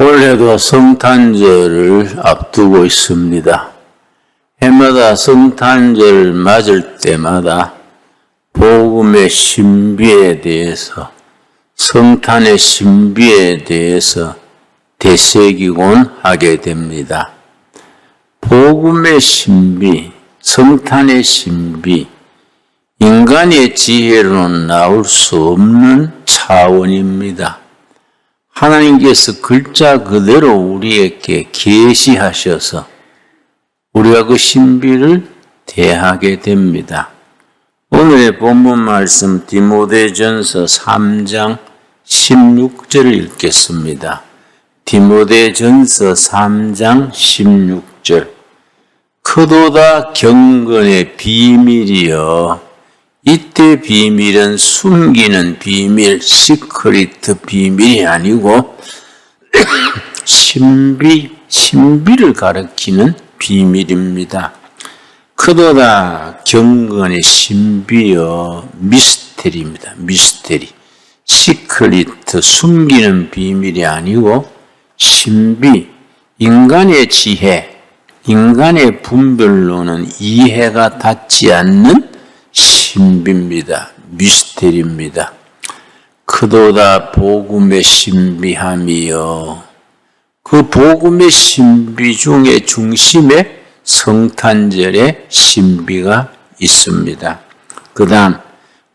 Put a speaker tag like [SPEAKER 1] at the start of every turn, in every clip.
[SPEAKER 1] 올해도 성탄절을 앞두고 있습니다. 해마다 성탄절을 맞을 때마다 복음의 신비에 대해서, 성탄의 신비에 대해서 되새기곤 하게 됩니다. 복음의 신비, 성탄의 신비, 인간의 지혜로는 나올 수 없는 차원입니다. 하나님께서 글자 그대로 우리에게 계시하셔서 우리가 그 신비를 대하게 됩니다. 오늘의 본문 말씀 디모데전서 3장 16절을 읽겠습니다. 디모데전서 3장 16절. 크도다 경건의 비밀이여, 이때 비밀은 숨기는 비밀, 시크릿 비밀이 아니고 신비를 가리키는 비밀입니다. 크도다 경건의 신비여, 미스테리입니다. 미스테리. 시크릿, 숨기는 비밀이 아니고 신비, 인간의 지혜, 인간의 분별로는 이해가 닿지 않는 신비입니다. 미스테리입니다. 크도다 복음의 신비함이여. 그 복음의 신비 중에 중심에 성탄절의 신비가 있습니다. 그 다음,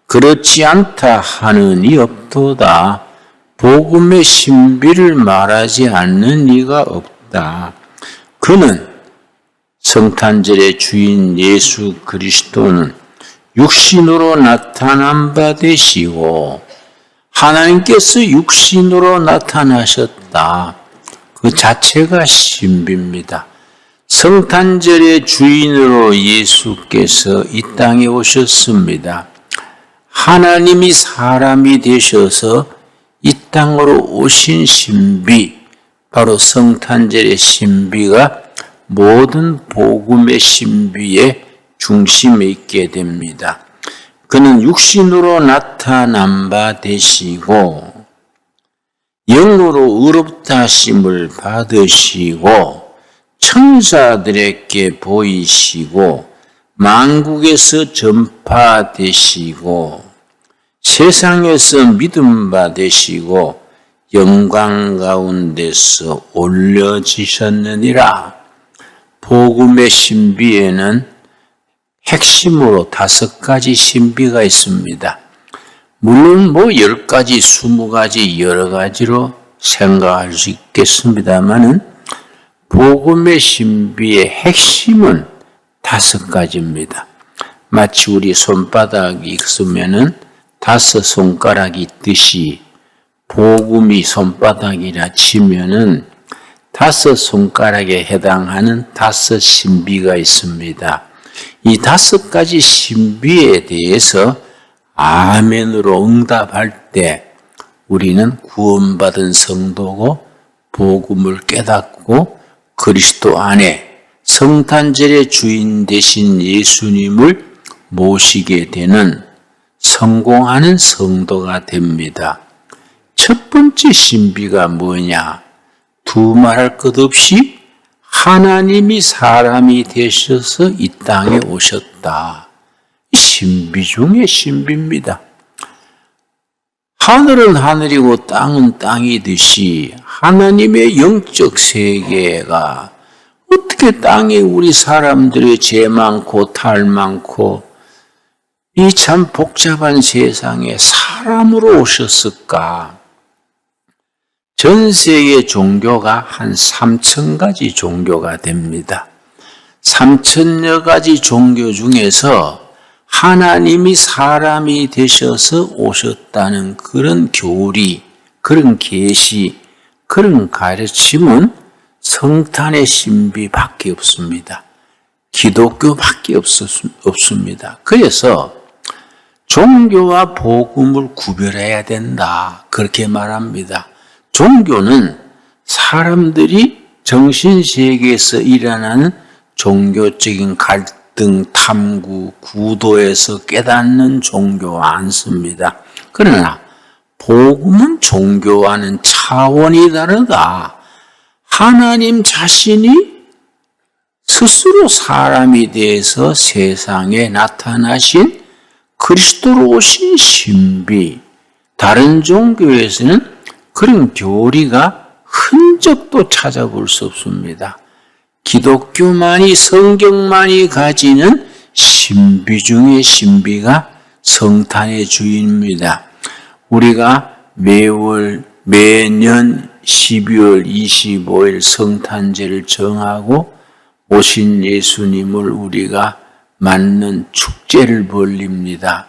[SPEAKER 1] 그렇지 않다 하는 이 없도다. 복음의 신비를 말하지 않는 이가 없다. 그는 성탄절의 주인 예수 그리스도는 육신으로 나타난 바 되시고 하나님께서 육신으로 나타나셨다. 그 자체가 신비입니다. 성탄절의 주인으로 예수께서 이 땅에 오셨습니다. 하나님이 사람이 되셔서 이 땅으로 오신 신비, 바로 성탄절의 신비가 모든 복음의 신비의 중심에 있게 됩니다. 그는 육신으로 나타난 바 되시고 영으로 의롭다 하심을 받으시고 천사들에게 보이시고 만국에서 전파되시고 세상에서 믿음 받으시고 영광 가운데서 올려지셨느니라. 복음의 신비에는 핵심으로 5가지 신비가 있습니다. 물론 10가지, 20가지 여러 가지로 생각할 수 있겠습니다만은 복음의 신비의 핵심은 5가지입니다. 마치 우리 손바닥이 있으면은 5 손가락이 있듯이 복음이 손바닥이라 치면은 5 손가락에 해당하는 5 신비가 있습니다. 이 5가지 신비에 대해서 아멘으로 응답할 때 우리는 구원받은 성도고 복음을 깨닫고 그리스도 안에 성탄절의 주인 되신 예수님을 모시게 되는 성공하는 성도가 됩니다. 첫 번째 신비가 뭐냐? 두말할 것 없이 하나님이 사람이 되셔서 이 땅에 오셨다. 신비 중에 신비입니다. 하늘은 하늘이고 땅은 땅이듯이 하나님의 영적 세계가 어떻게 땅에 우리 사람들의 죄 많고 탈 많고 이 참 복잡한 세상에 사람으로 오셨을까? 전 세계 종교가 한 3,000가지 종교가 됩니다. 3,000여 가지 종교 중에서 하나님이 사람이 되셔서 오셨다는 그런 교리, 그런 계시, 그런 가르침은 성탄의 신비밖에 없습니다. 기독교밖에 없습니다. 그래서 종교와 복음을 구별해야 된다. 그렇게 말합니다. 종교는 사람들이 정신세계에서 일어나는 종교적인 갈등, 탐구, 구도에서 깨닫는 종교와 않습니다. 그러나 복음은 종교와는 차원이 다르다. 하나님 자신이 스스로 사람이 되어서 세상에 나타나신 그리스도로 오신 신비. 다른 종교에서는 그런 교리가 흔적도 찾아볼 수 없습니다. 기독교만이, 성경만이 가지는 신비 중의 신비가 성탄의 주인입니다. 우리가 매년 12월 25일 성탄제를 정하고 오신 예수님을 우리가 맞는 축제를 벌립니다.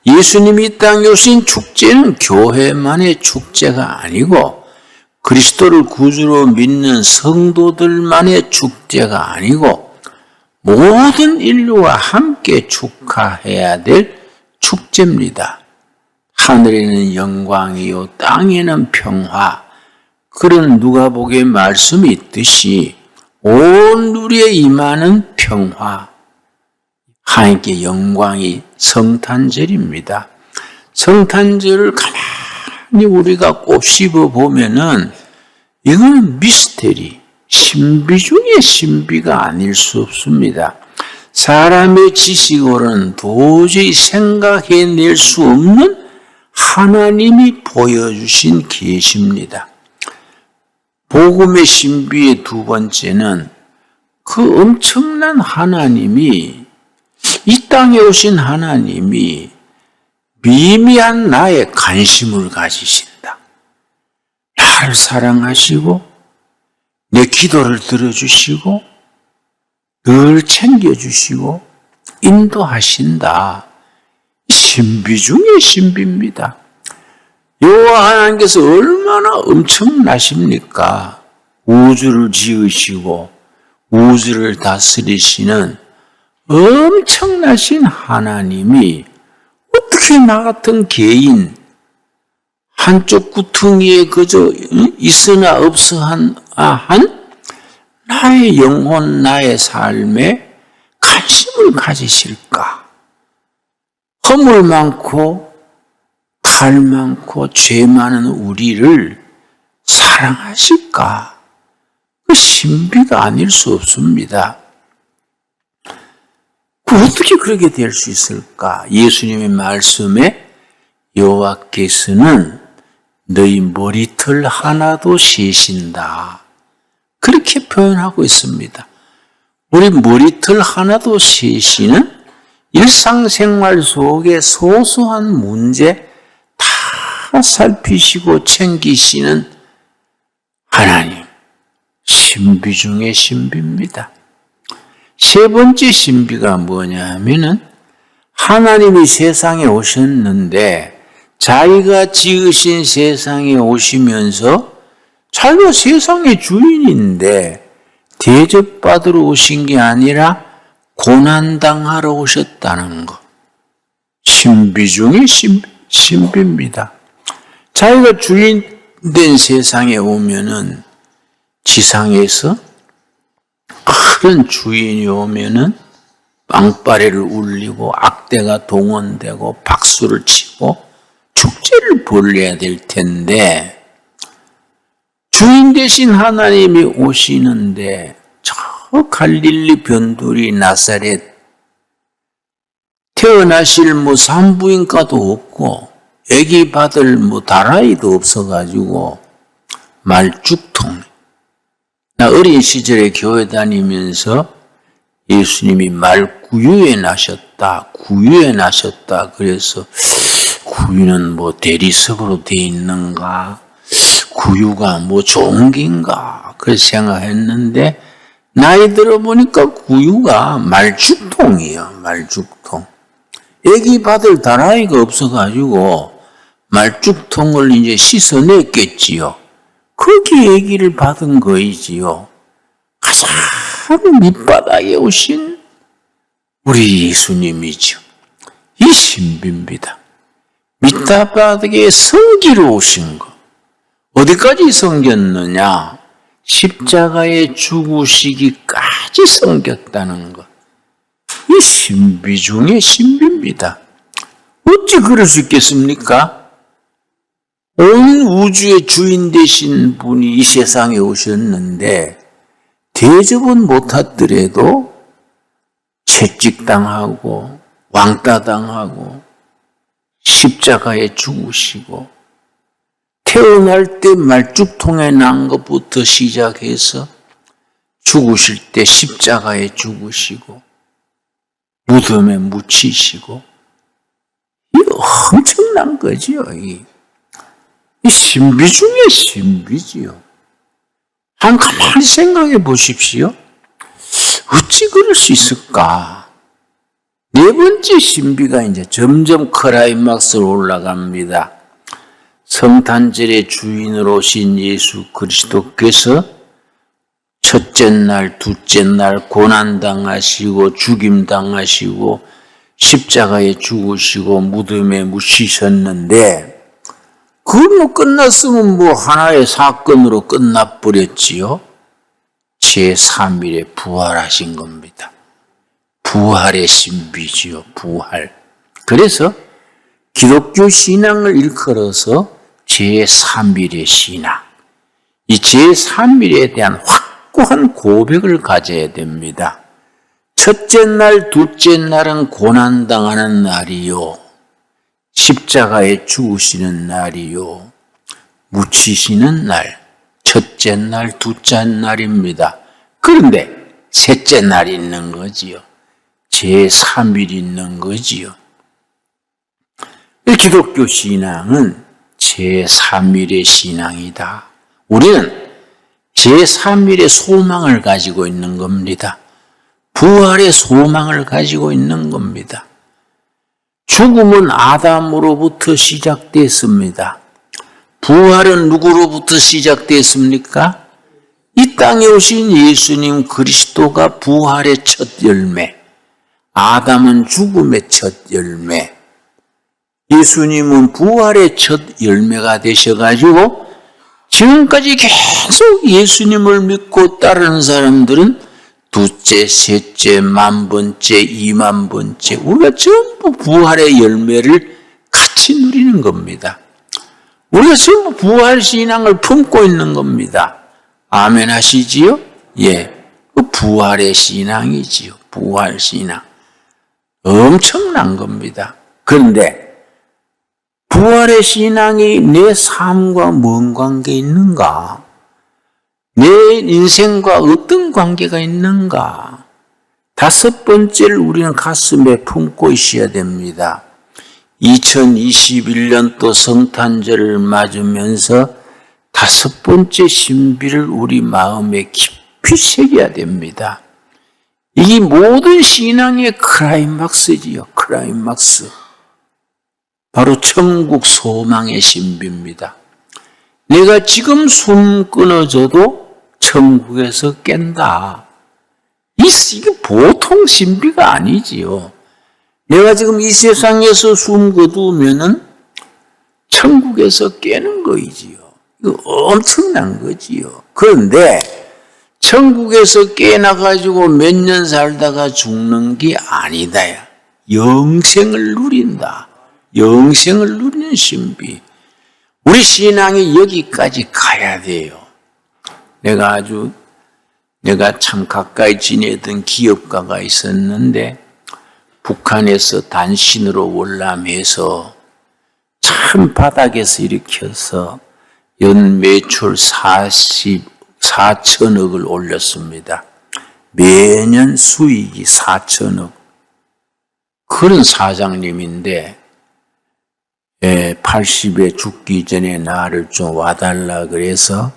[SPEAKER 1] 예수님이 이 땅에 오신 축제는 교회만의 축제가 아니고 그리스도를 구주로 믿는 성도들만의 축제가 아니고 모든 인류와 함께 축하해야 될 축제입니다. 하늘에는 영광이요 땅에는 평화. 그런 누가복음의 말씀이 있듯이 온 누리에 임하는 평화. 하나님께 영광이 성탄절입니다. 성탄절을 가만히 우리가 곱씹어 보면은 이거는 미스테리, 신비 중에 신비가 아닐 수 없습니다. 사람의 지식으로는 도저히 생각해낼 수 없는 하나님이 보여주신 계시입니다. 복음의 신비의 두 번째는 그 엄청난 하나님이, 이 땅에 오신 하나님이 미미한 나의 관심을 가지신다. 나를 사랑하시고 내 기도를 들어주시고 늘 챙겨주시고 인도하신다. 신비 중의 신비입니다. 여호와 하나님께서 얼마나 엄청나십니까? 우주를 지으시고 우주를 다스리시는 엄청나신 하나님이 어떻게 나 같은 개인 한쪽 구덩이에 그저 있으나 없어 한 나의 영혼, 나의 삶에 관심을 가지실까? 허물 많고 탈 많고 죄 많은 우리를 사랑하실까? 그 신비가 아닐 수 없습니다. 어떻게 그렇게 될 수 있을까? 예수님의 말씀에 여호와께서는 너희 머리털 하나도 세신다. 그렇게 표현하고 있습니다. 우리 머리털 하나도 세시는 일상생활 속의 소소한 문제 다 살피시고 챙기시는 하나님. 신비 중의 신비입니다. 세 번째 신비가 뭐냐 하면은 하나님이 세상에 오셨는데 자기가 지으신 세상에 오시면서 자기가 세상의 주인인데 대접받으러 오신 게 아니라 고난당하러 오셨다는 것. 신비 중의 신비입니다. 자기가 주인 된 세상에 오면은 지상에서 큰 주인이 오면은 빵빠레를 울리고 악대가 동원되고 박수를 치고 축제를 벌려야 될 텐데 주인 대신 하나님이 오시는데 저 갈릴리 변두리 나사렛 태어나실 산부인과도 없고 아기 받을 다라이도 없어가지고 말죽통. 나 어린 시절에 교회 다니면서 예수님이 말구유에 나셨다. 구유에 나셨다. 그래서 구유는 대리석으로 돼 있는가? 구유가 좋은 게인가? 그래서 생각했는데 나이 들어보니까 구유가 말죽통이에요. 말죽통. 애기 받을 다라이가 없어가지고 말죽통을 이제 씻어냈겠지요. 거기 애기를 받은 거이지요. 가장 밑바닥에 오신 우리 예수님이죠. 이 신비입니다. 밑바닥에 성기로 오신 거. 어디까지 성겼느냐? 십자가에 죽으시기까지 성겼다는 것. 이 신비 중의 신비입니다. 어찌 그럴 수 있겠습니까? 온 우주의 주인 되신 분이 이 세상에 오셨는데 대접은 못하더라도 채찍당하고 왕따당하고 십자가에 죽으시고 태어날 때 말죽통에 난 것부터 시작해서 죽으실 때 십자가에 죽으시고 무덤에 묻히시고 이거 엄청난 거지요. 이 신비 중에 신비지요. 가만히 생각해 보십시오. 어찌 그럴 수 있을까? 네 번째 신비가 이제 점점 클라이막스로 올라갑니다. 성탄절의 주인으로 오신 예수 그리스도께서 첫째 날, 둘째 날 고난당하시고 죽임당하시고 십자가에 죽으시고 무덤에 묻히셨는데 그걸로 끝났으면 하나의 사건으로 끝나버렸지요. 제3일에 부활하신 겁니다. 부활의 신비지요. 부활. 그래서 기독교 신앙을 일컬어서 제3일의 신앙. 이 제3일에 대한 확고한 고백을 가져야 됩니다. 첫째 날, 둘째 날은 고난당하는 날이요. 십자가에 죽으시는 날이요. 묻히시는 날. 첫째 날, 둘째 날입니다. 그런데 셋째 날이 있는 거지요. 제3일이 있는 거지요. 기독교 신앙은 제3일의 신앙이다. 우리는 제3일의 소망을 가지고 있는 겁니다. 부활의 소망을 가지고 있는 겁니다. 죽음은 아담으로부터 시작됐습니다. 부활은 누구로부터 시작됐습니까? 이 땅에 오신 예수님 그리스도가 부활의 첫 열매, 아담은 죽음의 첫 열매, 예수님은 부활의 첫 열매가 되셔가지고 지금까지 계속 예수님을 믿고 따르는 사람들은 둘째, 셋째, 만번째, 이만번째 우리가 전부 부활의 열매를 같이 누리는 겁니다. 우리가 전부 부활 신앙을 품고 있는 겁니다. 아멘 하시지요? 예, 그 부활의 신앙이지요. 부활 신앙. 엄청난 겁니다. 그런데 부활의 신앙이 내 삶과 뭔 관계 있는가? 내 인생과 어떤 관계가 있는가? 다섯 번째를 우리는 가슴에 품고 있어야 됩니다. 2021년도 성탄절을 맞으면서 다섯 번째 신비를 우리 마음에 깊이 새겨야 됩니다. 이 모든 신앙의 클라이막스지요. 클라이막스. 바로 천국 소망의 신비입니다. 내가 지금 숨 끊어져도 천국에서 깬다. 이게 보통 신비가 아니지요. 내가 지금 이 세상에서 숨 거두면은 천국에서 깨는 거이지요. 이거 엄청난 거지요. 그런데 천국에서 깨나가지고 몇 년 살다가 죽는 게 아니다. 영생을 누린다. 영생을 누리는 신비. 우리 신앙이 여기까지 가야 돼요. 내가 참 가까이 지내던 기업가가 있었는데 북한에서 단신으로 월남해서 참 바닥에서 일으켜서 연 매출 44천억을 올렸습니다. 매년 수익이 4천억. 그런 사장님인데 80에 죽기 전에 나를 좀 와달라 그래서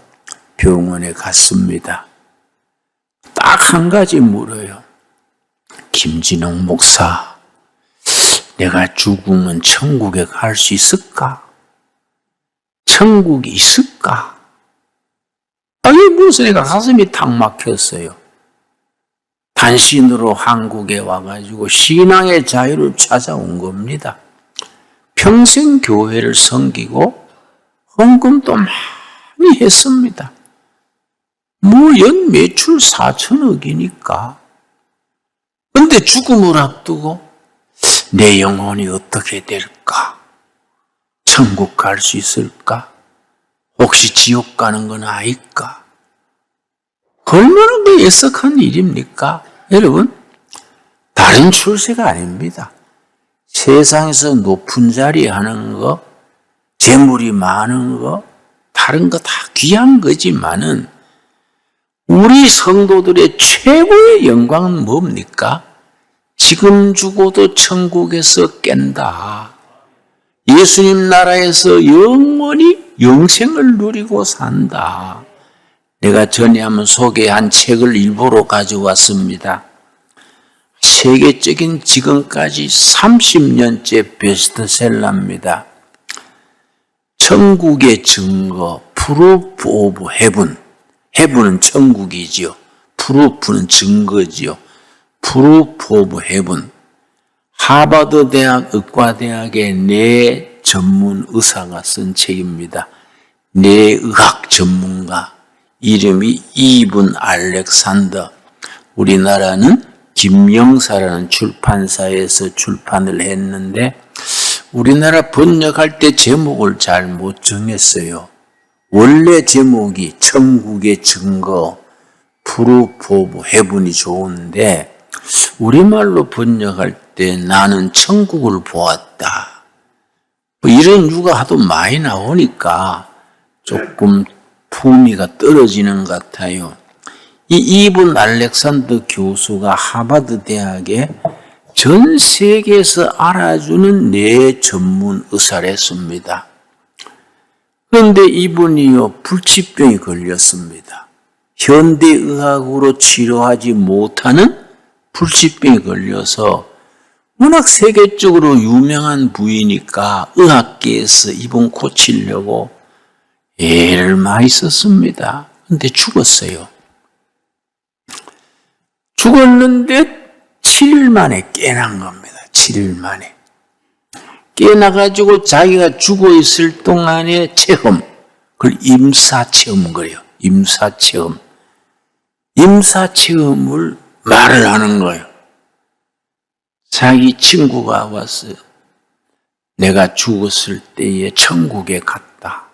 [SPEAKER 1] 병원에 갔습니다. 딱 한 가지 물어요. 김진홍 목사, 내가 죽으면 천국에 갈 수 있을까? 천국이 있을까? 이게 무슨 내가 가슴이 탁 막혔어요. 단신으로 한국에 와가지고 신앙의 자유를 찾아온 겁니다. 평생 교회를 섬기고 헌금도 많이 했습니다. 연 매출 4천억이니까. 근데 죽음을 앞두고 내 영혼이 어떻게 될까? 천국 갈 수 있을까? 혹시 지옥 가는 건 아닐까? 얼마나 그 애석한 일입니까? 여러분, 다른 출세가 아닙니다. 세상에서 높은 자리 하는 거, 재물이 많은 거, 다른 거 다 귀한 거지만은 우리 성도들의 최고의 영광은 뭡니까? 지금 죽어도 천국에서 깬다. 예수님 나라에서 영원히 영생을 누리고 산다. 내가 전에 한번 소개한 책을 일부러 가져왔습니다. 세계적인 지금까지 30년째 베스트셀러입니다. 천국의 증거, Proof of Heaven. Heaven은 천국이지요. Proof는 증거지요. Proof of Heaven. 하버드 대학 의과대학의 뇌 전문 의사가 쓴 책입니다. 뇌의학 전문가. 이름이 이븐 알렉산더. 우리나라는 김영사라는 출판사에서 출판을 했는데 우리나라 번역할 때 제목을 잘 못 정했어요. 원래 제목이 천국의 증거, Proof of Heaven이 좋은데 우리말로 번역할 때 나는 천국을 보았다. 이런 유가 하도 많이 나오니까 조금 품위가 떨어지는 것 같아요. 이 이븐 알렉산더 교수가 하버드 대학에 전 세계에서 알아주는 뇌 전문 의사를 했습니다. 그런데 이분이요, 불치병이 걸렸습니다. 현대의학으로 치료하지 못하는 불치병이 걸려서 워낙 세계적으로 유명한 부위니까 의학계에서 이분 고치려고 애를 많이 썼습니다. 근데 죽었어요. 죽었는데 7일 만에 깨난 겁니다. 7일 만에. 깨나가지고 자기가 죽어있을 동안의 체험, 그걸 임사체험 그래요. 임사체험. 임사체험을 말을 하는 거예요. 자기 친구가 왔어요. 내가 죽었을 때에 천국에 갔다.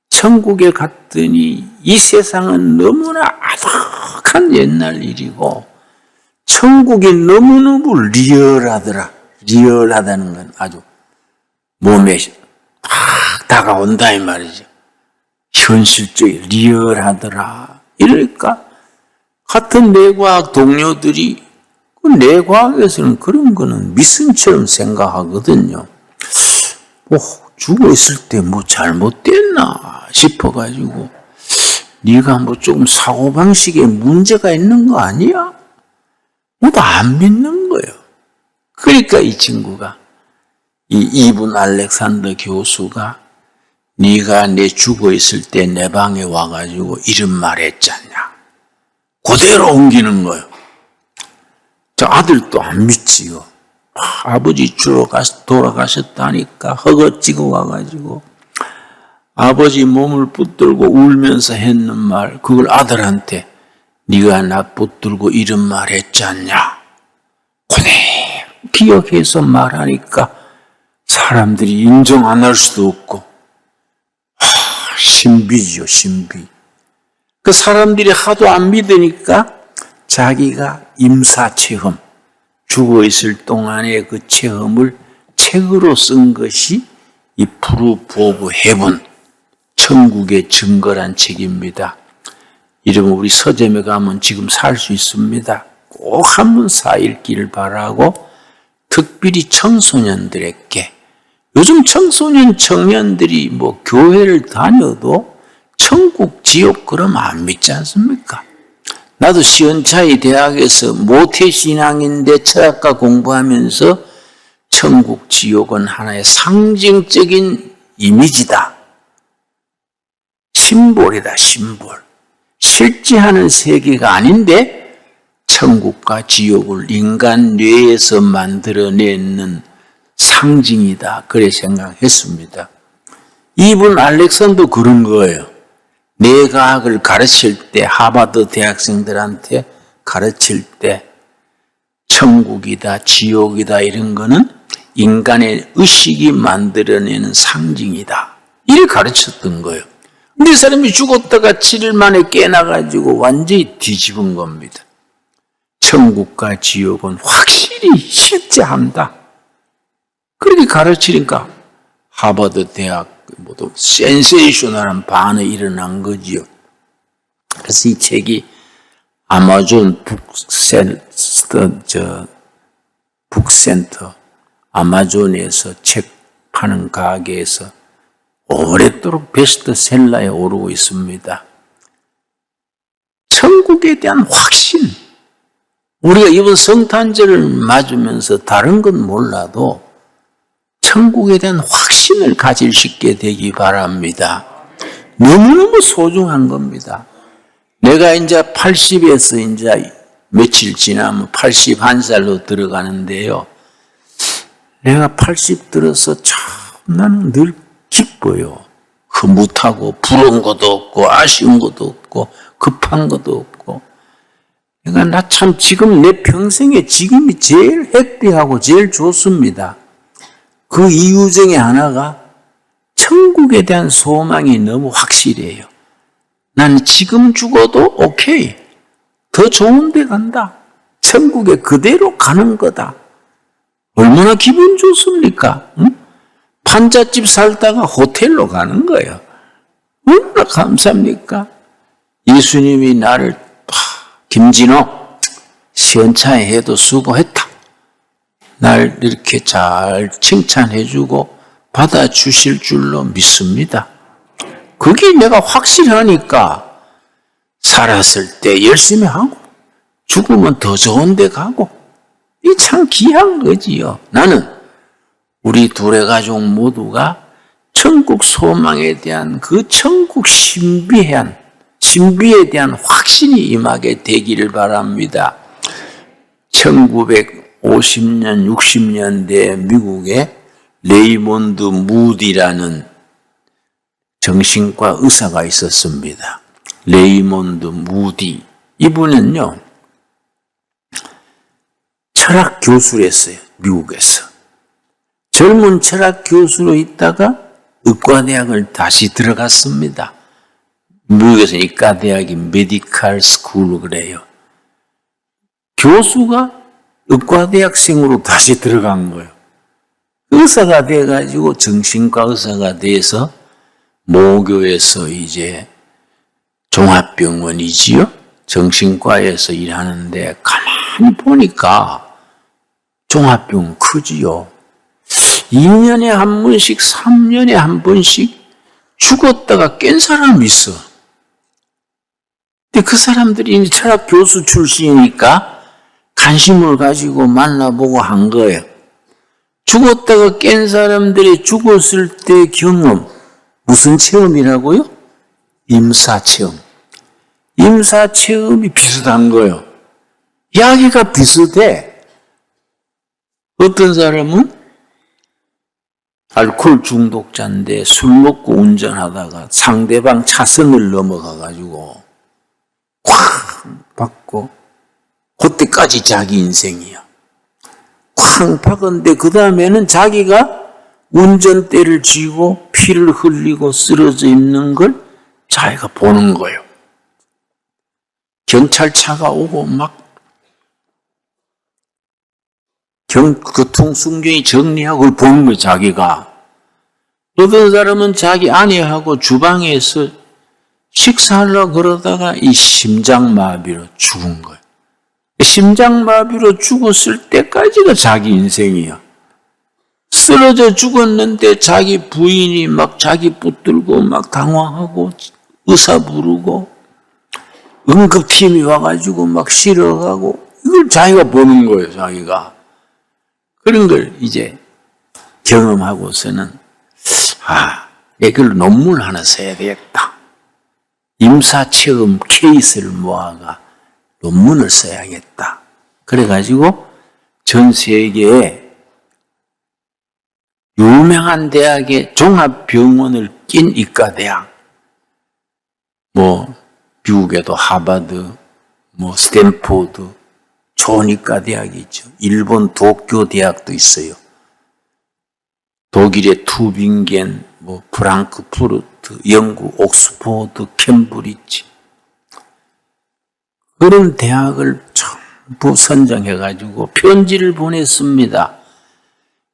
[SPEAKER 1] 천국에 갔더니 이 세상은 너무나 아득한 옛날 일이고 천국이 너무너무 리얼하더라. 리얼하다는 건 아주 몸에 딱 다가온다 이 말이죠. 현실적이 리얼하더라. 이러니까 같은 뇌과학 동료들이 그 뇌과학에서는 그런 거는 미신처럼 생각하거든요. 죽어있을 때 뭐 잘못됐나 싶어가지고 네가 뭐 조금 사고방식에 문제가 있는 거 아니야? 모두 안 믿는 거예요. 그러니까 이 친구가 이 이븐 알렉산더 교수가 네가 내 죽어있을 때 내 방에 와가지고 이런 말 했잖냐. 그대로 옮기는 거예요. 저 아들도 안 믿지요. 아버지 주로 돌아가셨다니까 허거지고 와가지고 아버지 몸을 붙들고 울면서 했는 말 그걸 아들한테 네가 나 붙들고 이런 말 했지 않냐. 그대로 기억해서 말하니까 사람들이 인정 안 할 수도 없고 신비죠. 신비. 그 사람들이 하도 안 믿으니까 자기가 임사체험 죽어있을 동안의 그 체험을 책으로 쓴 것이 이 Proof of Heaven, 천국의 증거란 책입니다. 이러면 우리 서점에 가면 지금 살 수 있습니다. 꼭 한번 사읽기를 바라고 특별히 청소년들에게 요즘 청소년 청년들이 뭐 교회를 다녀도 천국 지옥 그러면 안 믿지 않습니까? 나도 시원차이 대학에서 모태신앙인데 철학과 공부하면서 천국 지옥은 하나의 상징적인 이미지다. 심볼이다. 심볼. 실제하는 세계가 아닌데 천국과 지옥을 인간 뇌에서 만들어내는 상징이다. 그래 생각했습니다. 이분 알렉산더 그런 거예요. 뇌과학을 가르칠 때 하버드 대학생들한테 가르칠 때 천국이다 지옥이다 이런 거는 인간의 의식이 만들어내는 상징이다. 이를 가르쳤던 거예요. 근데 이 사람이 죽었다가 7일 만에 깨나가지고 완전히 뒤집은 겁니다. 천국과 지옥은 확실히 실제한다. 그렇게 가르치니까 하버드 대학 모두 센세이셔널한 반응이 일어난 거지요. 그래서 이 책이 아마존 북센터 아마존에서 책 파는 가게에서 오랫도록 베스트셀러에 오르고 있습니다. 천국에 대한 확신. 우리가 이번 성탄절을 맞으면서 다른 건 몰라도 천국에 대한 확신을 가질 수 있게 되기 바랍니다. 너무너무 소중한 겁니다. 내가 이제 80에서 이제 며칠 지나면 81살로 들어가는데요. 내가 80 들어서 참 나는 늘 기뻐요. 흐뭇하고 부러운 것도 없고 아쉬운 것도 없고 급한 것도 없고. 그러니까 나 참 지금 내 평생에 지금이 제일 해피하고 제일 좋습니다. 그 이유 중에 하나가 천국에 대한 소망이 너무 확실해요. 난 지금 죽어도 오케이. 더 좋은 데 간다. 천국에 그대로 가는 거다. 얼마나 기분 좋습니까? 응? 판잣집 살다가 호텔로 가는 거예요. 얼마나 감사합니까? 예수님이 나를 김진호 시원찮게 해도 수고했다. 날 이렇게 잘 칭찬해주고 받아주실 줄로 믿습니다. 그게 내가 확실하니까 살았을 때 열심히 하고 죽으면 더 좋은 데 가고 이 참 귀한 거지요. 나는 우리 둘의 가족 모두가 천국 소망에 대한 그 천국 신비에 대한 확신이 임하게 되기를 바랍니다. 1950년, 60년대 미국에 레이몬드 무디라는 정신과 의사가 있었습니다. 레이몬드 무디. 이분은요, 철학 교수를 했어요. 미국에서. 젊은 철학 교수로 있다가 의과대학을 다시 들어갔습니다. 미국에서 의과대학이 메디칼 스쿨로 그래요. 교수가 의과대학생으로 다시 들어간 거예요. 의사가 돼가지고 정신과 의사가 돼서 모교에서 이제 종합병원이지요. 정신과에서 일하는데 가만히 보니까 종합병원 크지요. 2년에 한 번씩, 3년에 한 번씩 죽었다가 깬 사람이 있어. 근데 그 사람들이 이제 철학 교수 출신이니까 관심을 가지고 만나보고 한 거예요. 죽었다가 깬 사람들이 죽었을 때 경험, 무슨 체험이라고요? 임사체험. 임사체험이 비슷한 거예요. 이야기가 비슷해. 어떤 사람은 알코올 중독자인데 술 먹고 운전하다가 상대방 차선을 넘어가가지고 쾅 박고 그때까지 자기 인생이야. 쾅 박은데 그 다음에는 자기가 운전대를 쥐고 피를 흘리고 쓰러져 있는 걸 자기가 보는 거예요. 경찰차가 오고 막 교통순경이 정리하고 그걸 보는 거예요, 자기가. 어떤 사람은 자기 아내하고 주방에서 식사하려고 그러다가 이 심장마비로 죽은 거예요. 심장마비로 죽었을 때까지가 자기 인생이야. 쓰러져 죽었는데 자기 부인이 막 자기 붙들고 막 당황하고 의사 부르고 응급팀이 와가지고 막 실어가고 이걸 자기가 보는 거예요, 자기가. 그런 걸 이제 경험하고서는 이걸 논문 하나 써야 되겠다. 임사체험 케이스를 모아가 논문을 써야겠다. 그래가지고 전 세계에 유명한 대학의 종합병원을 낀 의과대학, 미국에도 하버드, 스탠포드, 좋은 의과대학이 있죠. 일본 도쿄 대학도 있어요. 독일의 투빙겐, 프랑크푸르트, 영국 옥스포드, 캠브리지 그런 대학을 전부 선정해가지고 편지를 보냈습니다.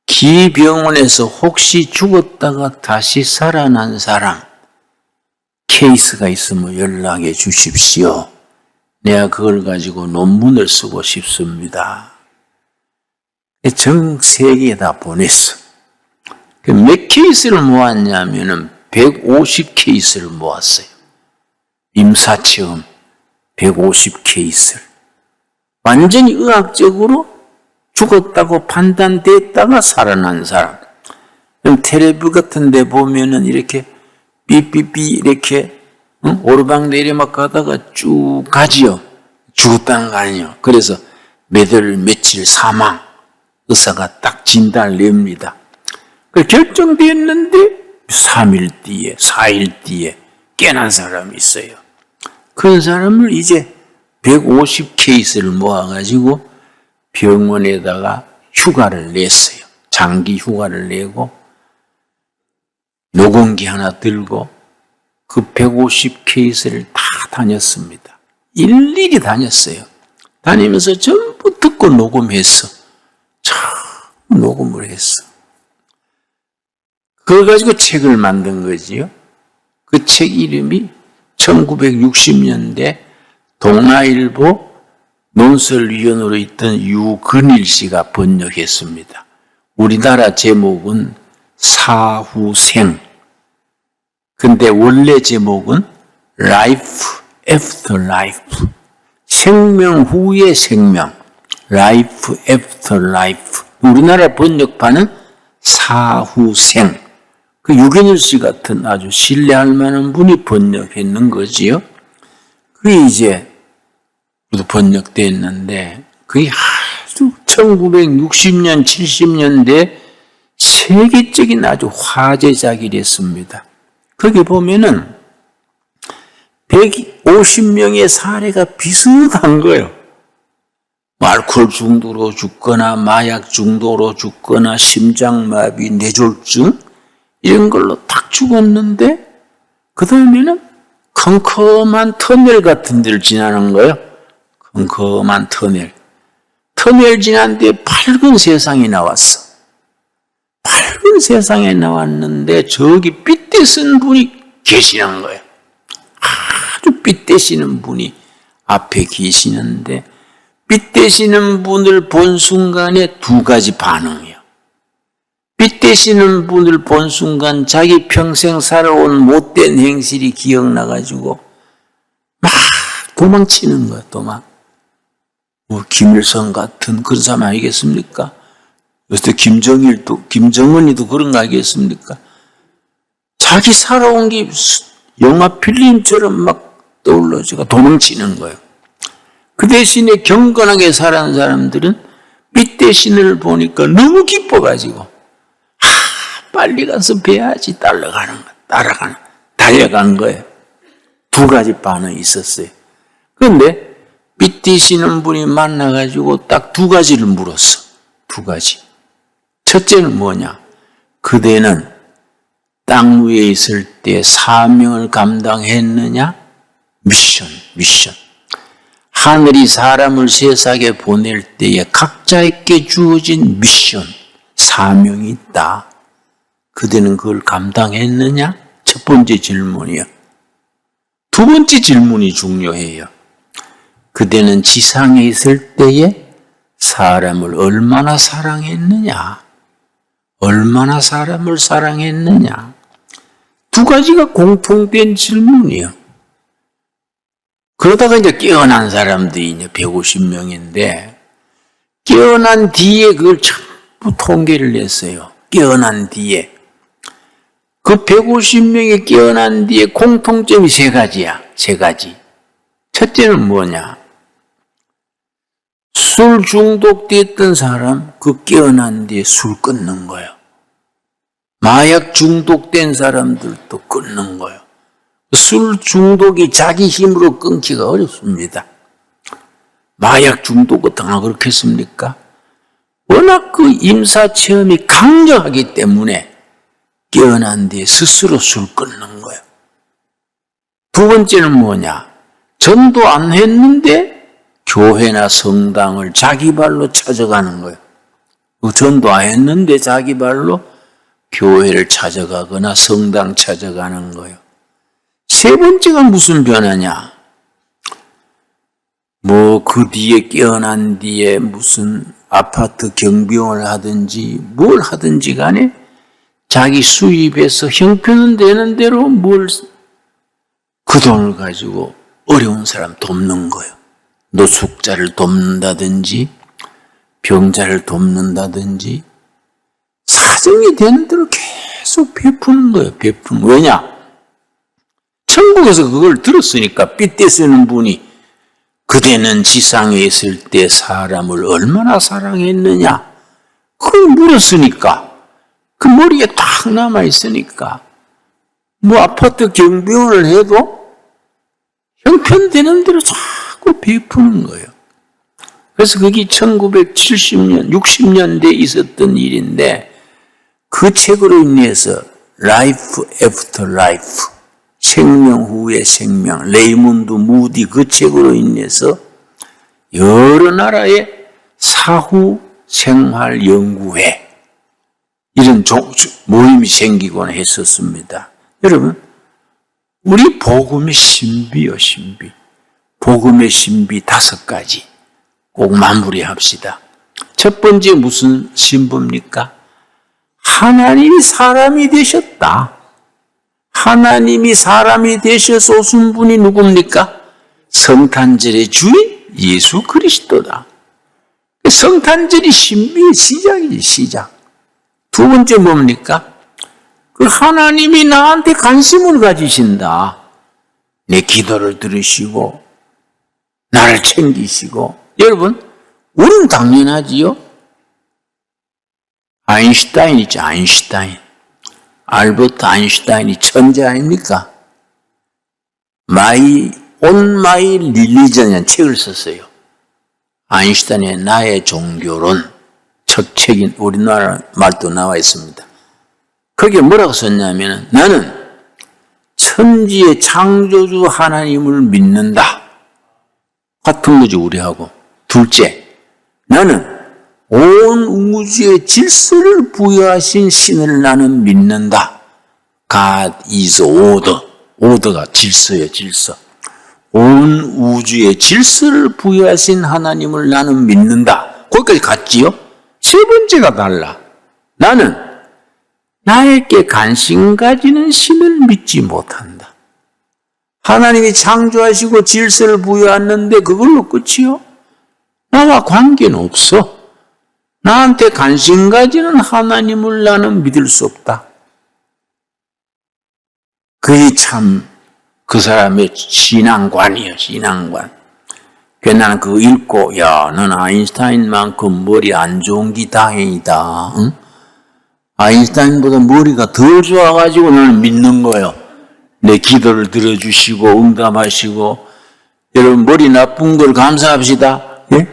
[SPEAKER 1] 기병원에서 혹시 죽었다가 다시 살아난 사람 케이스가 있으면 연락해 주십시오. 내가 그걸 가지고 논문을 쓰고 싶습니다. 전 세계에다 보냈어. 몇 케이스를 모았냐면은 150 케이스를 모았어요. 임사체험 150 케이스를. 완전히 의학적으로 죽었다고 판단됐다가 살아난 사람. 텔레비 같은 데 보면은 이렇게 삐삐삐 이렇게 오르막내리막 가다가 쭉 가지요. 죽었다는 거 아니에요. 그래서 몇 월 며칠 사망 의사가 딱 진단을 냅니다. 결정됐는데 3일 뒤에 4일 뒤에 깨난 사람이 있어요. 그런 사람을 이제 150 케이스를 모아가지고 병원에다가 휴가를 냈어요. 장기 휴가를 내고 녹음기 하나 들고 그 150 케이스를 다 다녔습니다. 일일이 다녔어요. 다니면서 전부 듣고 녹음했어. 참 녹음을 했어. 그걸 가지고 책을 만든 거지요. 그 책 이름이 1960년대 동아일보 논설위원으로 있던 유근일 씨가 번역했습니다. 우리나라 제목은 사후생. 근데 원래 제목은 Life After Life. 생명 후의 생명. Life After Life. 우리나라 번역판은 사후생. 그 유근일 씨 같은 아주 신뢰할 만한 분이 번역했는 거지요. 그게 이제 번역됐는데 그게 아주 1960년, 70년대 세계적인 아주 화제작이 됐습니다. 거기 보면은 150명의 사례가 비슷한 거예요. 알코올 중독으로 죽거나 마약 중독으로 죽거나 심장마비, 뇌졸중 이런 걸로 딱 죽었는데 그 다음에는 컴컴한 터널 같은 데를 지나는 거예요. 컴컴한 터널. 터널 지난 뒤에 밝은 세상이 나왔어. 밝은 세상에 나왔는데 저기 빗대신 분이 계시는 거예요. 아주 빗대시는 분이 앞에 계시는데 빗대시는 분을 본 순간에 두 가지 반응이에요. 빗대시는 분을 본 순간 자기 평생 살아온 못된 행실이 기억나가지고 막 도망치는 거야, 도망. 김일성 같은 그런 사람 아니겠습니까? 요새 김정은이도 그런 거 아니겠습니까? 자기 살아온 게 영화 필름처럼 막 떠올라지가 도망치는 거예요. 그 대신에 경건하게 살아온 사람들은 빗대신을 보니까 너무 기뻐가지고 빨리 가서 뵈야지 달려간 거예요. 두 가지 반응이 있었어요. 그런데 빗대시는 분이 만나가지고 딱 두 가지를 물었어. 두 가지. 첫째는 뭐냐? 그대는 땅 위에 있을 때 사명을 감당했느냐? 미션. 하늘이 사람을 세상에 보낼 때에 각자에게 주어진 미션, 사명이 있다. 그대는 그걸 감당했느냐? 첫 번째 질문이요. 두 번째 질문이 중요해요. 그대는 지상에 있을 때에 사람을 얼마나 사랑했느냐? 얼마나 사람을 사랑했느냐? 두 가지가 공통된 질문이에요. 그러다가 이제 깨어난 사람들이 이제 150명인데, 깨어난 뒤에 그걸 전부 통계를 냈어요. 깨어난 뒤에. 그 150명이 깨어난 뒤에 공통점이 세 가지야. 세 가지. 첫째는 뭐냐? 술 중독됐던 사람, 그 깨어난 뒤에 술 끊는 거예요. 마약 중독된 사람들도 끊는 거예요. 술 중독이 자기 힘으로 끊기가 어렵습니다. 마약 중독 어떠나 그렇겠습니까? 워낙 그 임사체험이 강력하기 때문에 깨어난 뒤에 스스로 술 끊는 거예요. 두 번째는 뭐냐? 전도 안 했는데 교회나 성당을 자기 발로 찾아가는 거예요. 전도 안 했는데 자기 발로 교회를 찾아가거나 성당 찾아가는 거예요. 세 번째가 무슨 변화냐? 그 뒤에 깨어난 뒤에 무슨 아파트 경비원을 하든지 뭘 하든지 간에 자기 수입에서 형편은 되는 대로 그 돈을 가지고 어려운 사람 돕는 거예요. 노숙자를 돕는다든지 병자를 돕는다든지 사정이 되는 대로 계속 베푸는 거예요. 왜냐? 천국에서 그걸 들었으니까 삐떼 쓰는 분이 그대는 지상에 있을 때 사람을 얼마나 사랑했느냐? 그걸 물었으니까 그 머리에 딱 남아있으니까 아파트 경비원을 해도 형편되는 대로 자꾸 베푸는 거예요. 그래서 그게 1970년, 60년대에 있었던 일인데 그 책으로 인해서 Life After Life, 생명 후의 생명, 레이몬드 무디 그 책으로 인해서 여러 나라의 사후 생활 연구회 이런 모임이 생기곤 했었습니다. 여러분, 우리 복음의 신비요, 신비. 복음의 신비 5가지 꼭 마무리합시다. 첫 번째 무슨 신부입니까? 하나님이 사람이 되셨다. 하나님이 사람이 되셔서 오신 분이 누굽니까? 성탄절의 주인 예수 그리스도다. 성탄절이 신비의 시작이지, 시작. 두 번째 뭡니까? 그 하나님이 나한테 관심을 가지신다. 내 기도를 들으시고 나를 챙기시고. 여러분, 우리는 당연하지요. 아인슈타인 있죠, 아인슈타인. 알버트 아인슈타인이 천재 아닙니까? On My Religion이라는 책을 썼어요. 아인슈타인의 나의 종교론. 첫 책인 우리나라 말도 나와 있습니다. 거기에 뭐라고 썼냐면 나는 천지의 창조주 하나님을 믿는다. 같은 거지 우리하고. 둘째, 나는 온 우주의 질서를 부여하신 신을 나는 믿는다. God is order. order가 질서예요, 질서. 온 우주의 질서를 부여하신 하나님을 나는 믿는다. 거기까지 갔지요? 세 번째가 달라. 나는 나에게 관심 가지는 신을 믿지 못한다. 하나님이 창조하시고 질서를 부여하는데 그걸로 끝이요? 나와 관계는 없어. 나한테 관심 가지는 하나님을 나는 믿을 수 없다. 그게 참 그 사람의 신앙관이에요, 신앙관. 그래서 나는 그거 읽고, 넌 아인슈타인만큼 머리 안 좋은 게 다행이다. 응? 아인슈타인보다 머리가 덜 좋아가지고 나는 믿는 거예요. 내 기도를 들어주시고 응답하시고. 여러분, 머리 나쁜 걸 감사합시다. 예?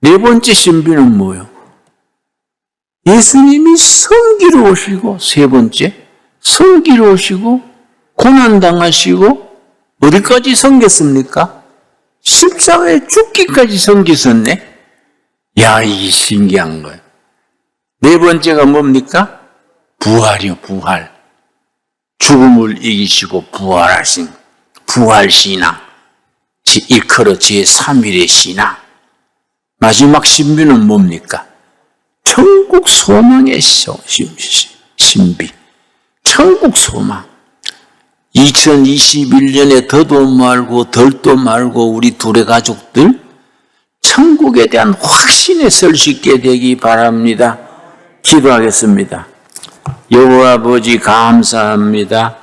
[SPEAKER 1] 네 번째 신비는 뭐예요? 예수님이 성기로 오시고, 세 번째, 성기로 오시고, 고난당하시고, 어디까지 섬겼습니까? 십자가에 죽기까지 섬기셨네? 이게 신기한 거예요. 네 번째가 뭡니까? 부활이요, 부활. 죽음을 이기시고 부활하신, 부활신앙. 일컬어 제3일의 신앙. 마지막 신비는 뭡니까? 천국 소망의 신비. 천국 소망. 2021년에 더도 말고 덜도 말고 우리 둘의 가족들 천국에 대한 확신에 설 수 있게 되기 바랍니다. 기도하겠습니다. 여호와 아버지 감사합니다.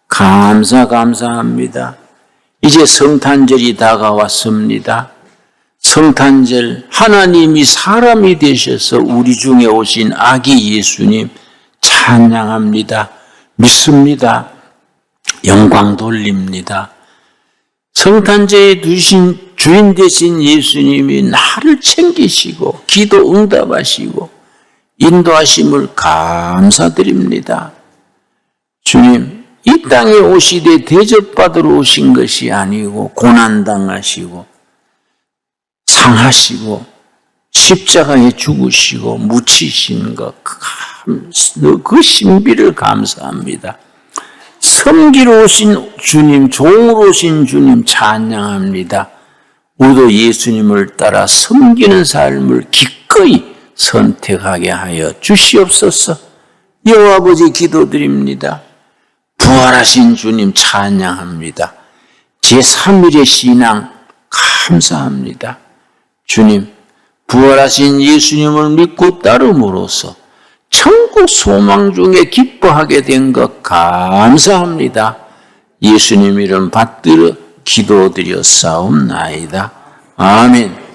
[SPEAKER 1] 감사합니다. 이제 성탄절이 다가왔습니다. 성탄절 하나님이 사람이 되셔서 우리 중에 오신 아기 예수님 찬양합니다. 믿습니다. 영광 돌립니다. 성탄제에 두신 주인 되신 예수님이 나를 챙기시고 기도 응답하시고 인도하심을 감사드립니다. 주님, 이 땅에 오시되 대접받으러 오신 것이 아니고 고난당하시고 상하시고 십자가에 죽으시고 묻히신 것, 그 신비를 감사합니다. 섬기러 오신 주님, 종으로 오신 주님 찬양합니다. 우리도 예수님을 따라 섬기는 삶을 기꺼이 선택하게 하여 주시옵소서. 여호와 아버지 기도드립니다. 부활하신 주님 찬양합니다. 제3일의 신앙 감사합니다. 주님, 부활하신 예수님을 믿고 따름으로써 천국 소망 중에 기뻐하게 된 것 감사합니다. 예수님 이름 받들어 기도드렸사옵나이다. 아멘.